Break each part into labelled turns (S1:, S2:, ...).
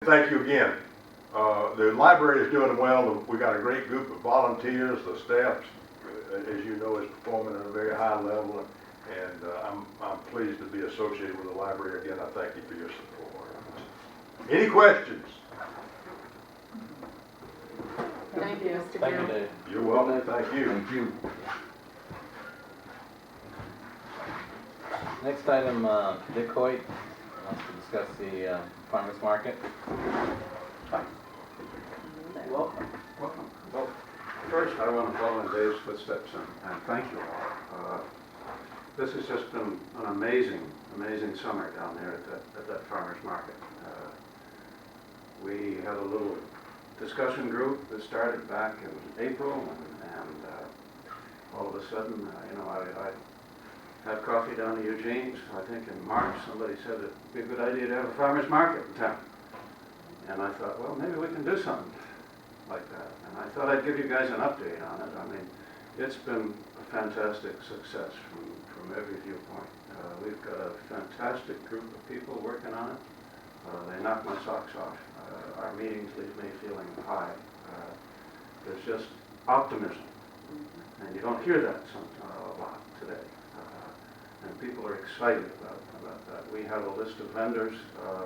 S1: Thank you again. The library is doing well. We got a great group of volunteers. The staff, as you know, is performing at a very high level, and I'm pleased to be associated with the library again. I thank you for your support. Any questions?
S2: Thank you, Mr.
S3: Thank you,
S2: Gill.
S3: Dave.
S1: You're welcome. Thank you.
S4: Thank you.
S3: Next item, Dick Hoyt wants to discuss the farmers market.
S4: Welcome. Well, first I want to follow in Dave's footsteps and thank you all. This has just been an amazing summer down there at that farmer's market. We had a little discussion group that started back in April, and all of a sudden, I had coffee down at Eugene's. I think in March somebody said it'd be a good idea to have a farmer's market in town. And I thought, well, maybe we can do something like that. And I thought I'd give you guys an update on it. I mean, it's been a fantastic success from every viewpoint. We've got a fantastic group of people working on it. They knock my socks off. Our meetings leave me feeling high. There's just optimism. And you don't hear that a lot today. And people are excited about that. We have a list of vendors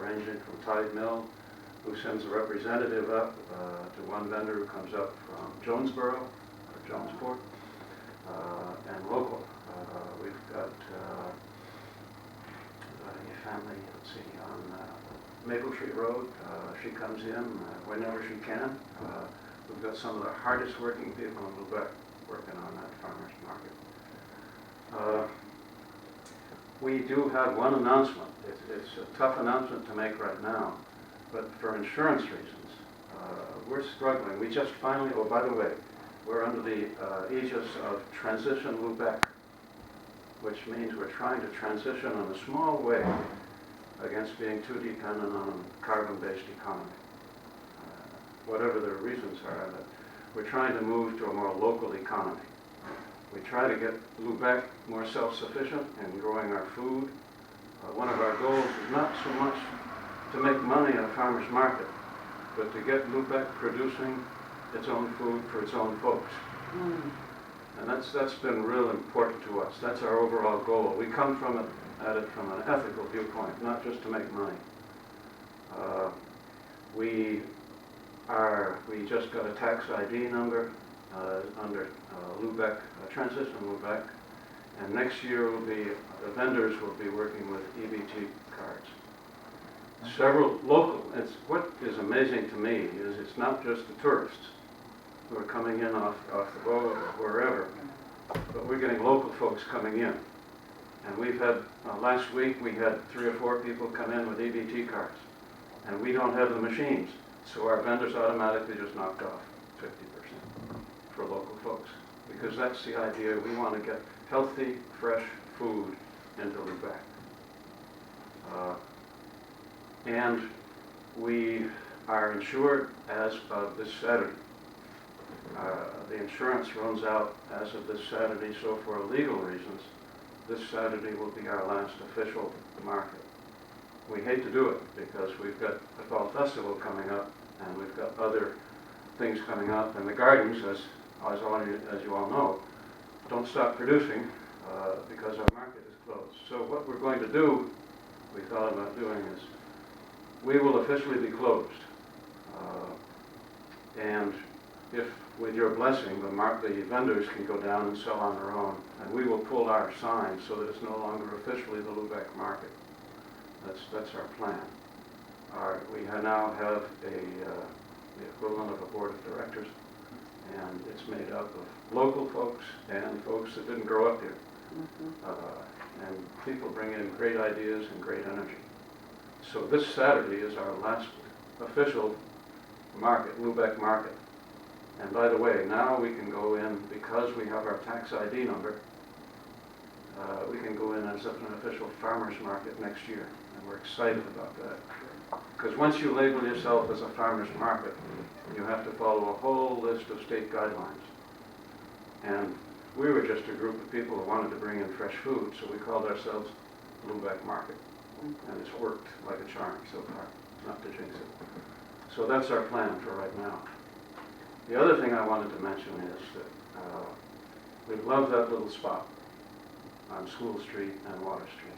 S4: ranging from Tide Mill, who sends a representative up to one vendor who comes up from Jonesboro or Jonesport, and local. We've got a family, let's see, on Maple Tree Road. She comes in whenever she can. We've got some of the hardest working people in Lubec working on that farmer's market. We do have one announcement. It's a tough announcement to make right now, but for insurance reasons, we're struggling. We just finally, oh, by the way, we're under the aegis of Transition Lubec, which means we're trying to transition in a small way against being too dependent on a carbon-based economy. Whatever the reasons are, that we're trying to move to a more local economy. We try to get Lubec more self-sufficient in growing our food. One of our goals is not so much to make money in a farmer's market, but to get Lubec producing its own food for its own folks. And that's been real important to us. That's our overall goal. We come at it from an ethical viewpoint, not just to make money. We just got a tax ID number under Lubec, Transition Lubec, and next year the vendors will be working with EBT cards. Several local, what is amazing to me is it's not just the tourists who are coming in off the boat or wherever, but we're getting local folks coming in. And we've had, last week we had 3 or 4 people come in with EBT cards, and we don't have the machines, so our vendors automatically just knocked off 50% for local folks, because that's the idea. We want to get healthy, fresh food into Lubec. And we are insured as of this Saturday. The insurance runs out as of this Saturday, so for legal reasons, this Saturday will be our last official market. We hate to do it because we've got the Fall Festival coming up, and we've got other things coming up, and the gardens, as you all know, don't stop producing because our market is closed. So what we're going to do, we thought about doing is, we will officially be closed. And if, with your blessing, the vendors can go down and sell on their own, and we will pull our sign so that it's no longer officially the Lubec market. That's our plan. We now have the equivalent of a board of directors, and it's made up of local folks and folks that didn't grow up here. And people bring in great ideas and great energy. So this Saturday is our last official market, Lubec market. And by the way, now we can go in, because we have our tax ID number, we can go in as an official farmer's market next year. And we're excited about that. Because once you label yourself as a farmer's market, you have to follow a whole list of state guidelines. And we were just a group of people who wanted to bring in fresh food, so we called ourselves Lubec Market. And it's worked like a charm so far, not to jinx it. So that's our plan for right now. The other thing I wanted to mention is that we love that little spot on School Street and Water Street.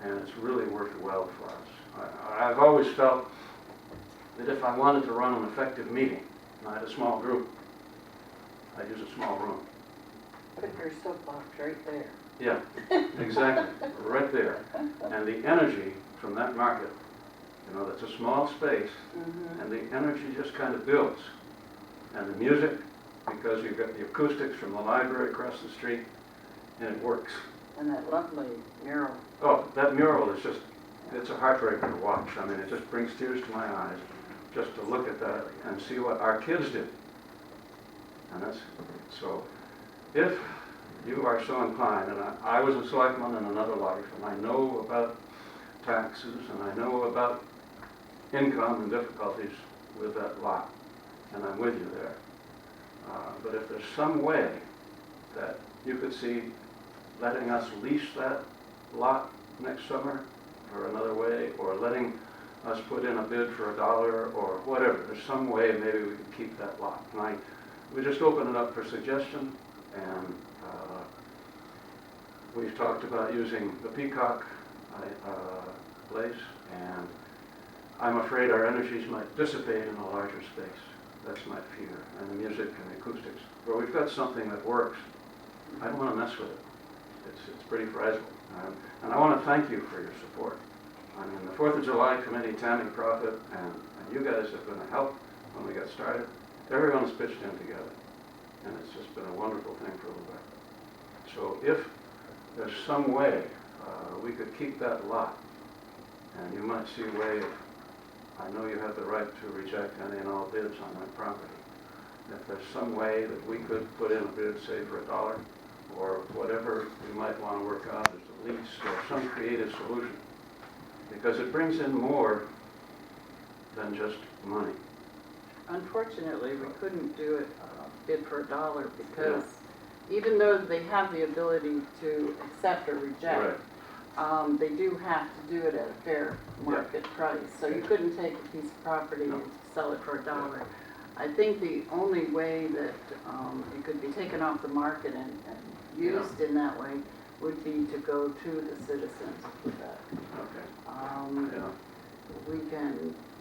S4: And it's really worked well for us. I've always felt that if I wanted to run an effective meeting, and I had a small group, I'd use a small room.
S2: Put your soapbox right there.
S4: Yeah, exactly, right there. And the energy from that market, you know, that's a small space, and the energy just kind of builds. And the music, because you've got the acoustics from the library across the street, and it works.
S2: And that lovely mural.
S4: Oh, that mural is just, it's a heartbreaker to watch. I mean, it just brings tears to my eyes just to look at that and see what our kids did. And that's, so if you are so inclined, and I was a selectman in another life, and I know about taxes, and I know about income and difficulties with that lot, and I'm with you there. But if there's some way that you could see letting us lease that lot next summer, or another way, or letting us put in a bid for $1 or whatever, there's some way maybe we could keep that lot. And we just open it up for suggestion, and we've talked about using the Peacock place, and I'm afraid our energies might dissipate in a larger space. That's my fear, and the music and the acoustics. But we've got something that works. I don't want to mess with it. It's pretty fragile. And I want to thank you for your support. I mean, the 4th of July Committee, Tammy Prophet, and you guys have been a help when we got started. Everyone's pitched in together, and it's just been a wonderful thing for Lubec. So if there's some way we could keep that lot, and you might see a way of, I know you have the right to reject any and all bids on that property. If there's some way that we could put in a bid, say for $1, or whatever we might want to work out as a lease or some creative solution, because it brings in more than just money.
S2: Unfortunately, we couldn't do it, bid for $1 because even though they have the ability to accept or reject, they do have to do it at a fair market price. So you couldn't take a piece of property and sell it for $1. I think the only way that it could be taken off the market and used in that way would be to go to the citizens with that.
S4: Okay.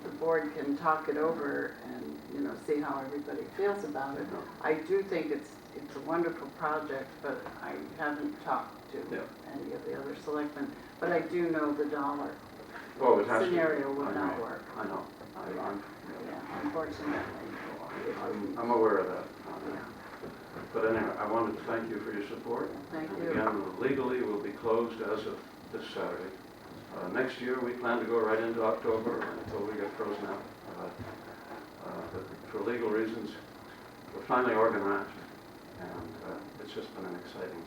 S2: The board can talk it over and, you know, see how everybody feels about it. I do think it's a wonderful project, but I haven't talked to any of the other selectmen. But I do know the dollar scenario would not work.
S4: I know.
S2: Unfortunately.
S4: I'm aware of that. But anyway, I wanted to thank you for your support.
S2: Thank
S4: and
S2: you.
S4: Again, legally, we'll be closed as of this Saturday. Next year, we plan to go right into October until we get frozen out. But for legal reasons, we're finally organized, and it's just been an exciting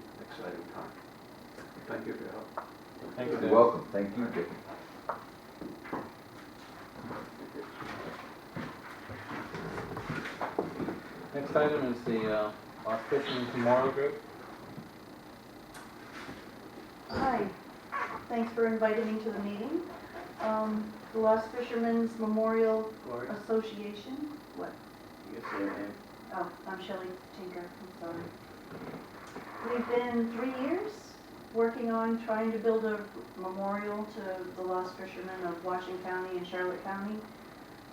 S4: time. Thank you for your help.
S3: Thank you,
S5: You're
S3: Dave.
S5: welcome. Thank you, Dick.
S3: Next item is the Lost Fisherman's Memorial Group.
S6: Hi, thanks for inviting me to the meeting. The Lost Fishermen's Memorial Association, what?
S3: You can say your name.
S6: Oh, I'm Shelley Tinker, I'm sorry. We've been 3 years working on trying to build a memorial to the lost fishermen of Washington County and Charlotte County.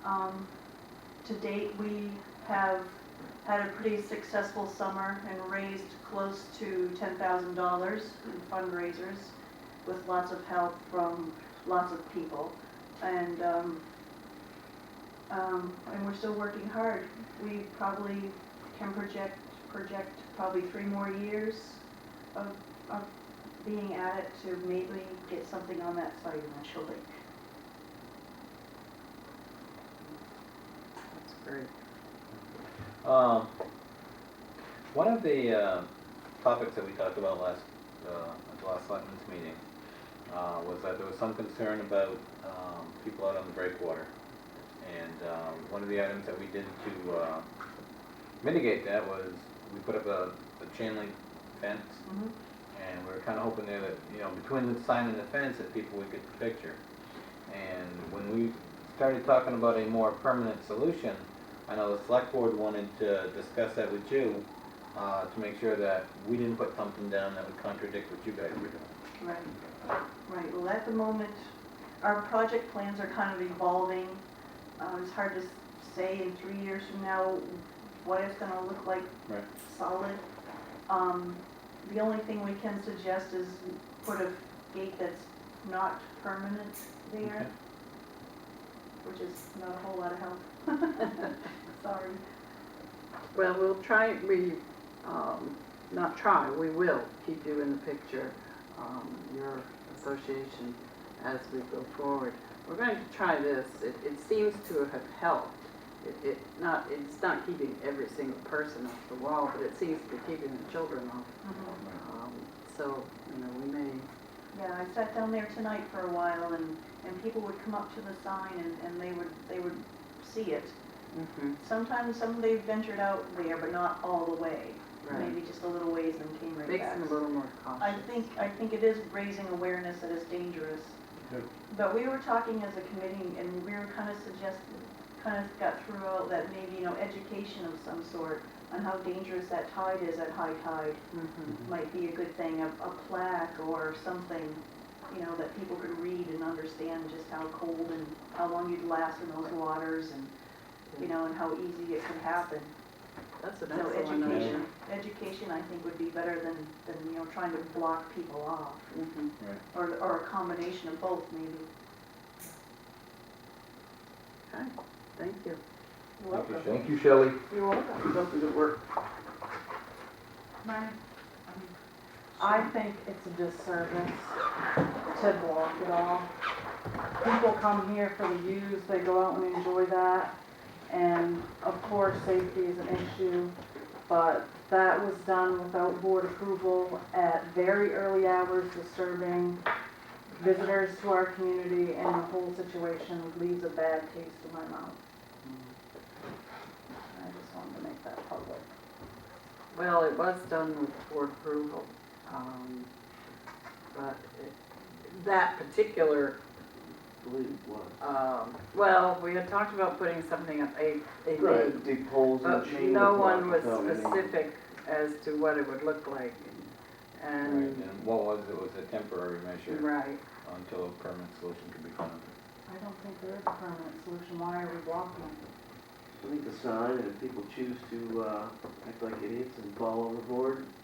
S6: To date, we have had a pretty successful summer and raised close to $10,000 in fundraisers with lots of help from lots of people. And we're still working hard. We probably can project probably 3 more years of being at it to maybe get something on that site eventually.
S2: That's great.
S3: One of the topics that we talked about at the last selectmen's meeting was that there was some concern about people out on the breakwater. And one of the items that we did to mitigate that was we put up a chain link fence.
S6: Mm-hmm.
S3: And we were kind of hoping there that, you know, between the sign and the fence that people would get the picture. And when we started talking about a more permanent solution, I know the select board wanted to discuss that with you, to make sure that we didn't put something down that would contradict what you guys were doing.
S6: Right, right. Well, at the moment, our project plans are kind of evolving. It's hard to say in 3 years from now what it's gonna look like
S3: Right.
S6: solid. The only thing we can suggest is put a gate that's not permanent there,
S3: Okay.
S6: which is not a whole lot of help. Sorry.
S2: Well, we'll try, not try, we will keep you in the picture, your association, as we go forward. We're going to try this. It seems to have helped. It's not keeping every single person off the wall, but it seems to be keeping the children off. So, we may,
S6: Yeah, I sat down there tonight for a while and people would come up to the sign and they would see it. Sometimes they ventured out there, but not all the way.
S2: right,
S6: Maybe just a little ways and came right
S2: makes
S6: back.
S2: them a little more cautious.
S6: I think it is raising awareness that it's dangerous.
S3: Good.
S6: But we were talking as a committee and we were kind of got through all that maybe, education of some sort on how dangerous that tide is at high tide might be a good thing, a plaque or something, that people could read and understand just how cold and how long you'd last in those waters and, and how easy it could happen.
S2: That's an
S6: So
S2: excellent idea.
S6: education I think would be better than trying to block people off, or a combination of both maybe.
S2: Okay, thank you.
S6: You're welcome.
S5: Thank you, Shelley.
S6: You're welcome.
S5: Keep up the good work.
S7: I think it's a disservice to block it all. People come here for the views, they go out and enjoy that, and of course, safety is an issue, but that was done without board approval at very early hours, disturbing visitors to our community, and the whole situation leaves a bad taste in my mouth. I just wanted to make that public.
S2: Well, it was done with board approval, but that particular, well, we had talked about putting something up, a
S5: Right,
S2: date,
S5: big poles and
S2: but
S5: chain.
S2: no
S5: link
S2: one was
S5: without any-
S2: specific as to what it would look like.
S3: Right,
S2: And,
S3: and what was it, was a temporary measure
S2: right,
S3: until a permanent solution could be found.
S7: I don't think there is a permanent solution. Why are we blocking it?
S5: I think the sign, and if people choose to act like idiots and fall overboard,